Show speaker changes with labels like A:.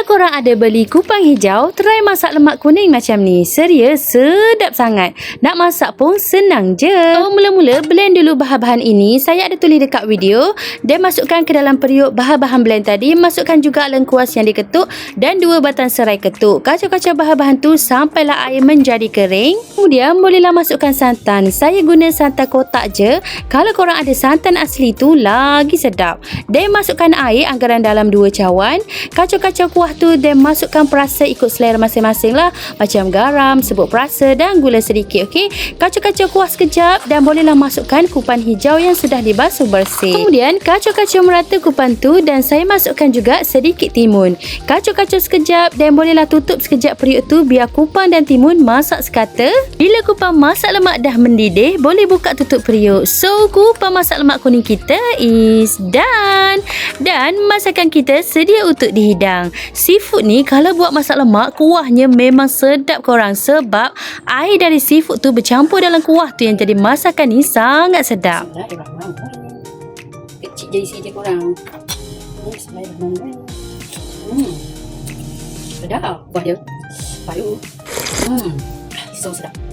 A: Kalau korang ada beli kupang hijau, try masak lemak kuning macam ni. Serius, sedap sangat. Nak masak pun senang je. Mula-mula blend dulu bahan-bahan ini. Saya ada tulis dekat video. Dan masukkan ke dalam periuk bahan-bahan blend tadi. Masukkan juga lengkuas yang diketuk dan 2 batang serai ketuk. Kacau-kacau bahan-bahan tu sampailah air menjadi kering. Kemudian bolehlah masukkan santan. Saya guna santan kotak je. Kalau korang ada santan asli tu lagi sedap. Dan masukkan air anggaran dalam 2 cawan. Kacau-kacau kuah tu dan masukkan perasa ikut selera masing-masing lah. Macam garam, serbuk perasa dan gula sedikit. Okey, kacau-kacau kuah sekejap dan bolehlah masukkan kupan hijau yang sudah dibasuh bersih. Kemudian kacau-kacau merata kupan tu dan saya masukkan juga sedikit timun. Kacau-kacau sekejap dan bolehlah tutup sekejap periuk tu biar kupang dan timun masak sekata. Bila kupang masak lemak dah mendidih, boleh buka tutup periuk. So, kupang masak lemak kuning kita is done. Dan masakan kita sedia untuk dihidang. Seafood ni kalau buat masak lemak, kuahnya memang sedap korang sebab air dari seafood tu bercampur dalam kuah tu yang jadi masakan ni sangat sedap.
B: Kecil jadi sikit korang. Bismillahirrahmanirrahim. Sedap kuah dia. Baru. So sedap.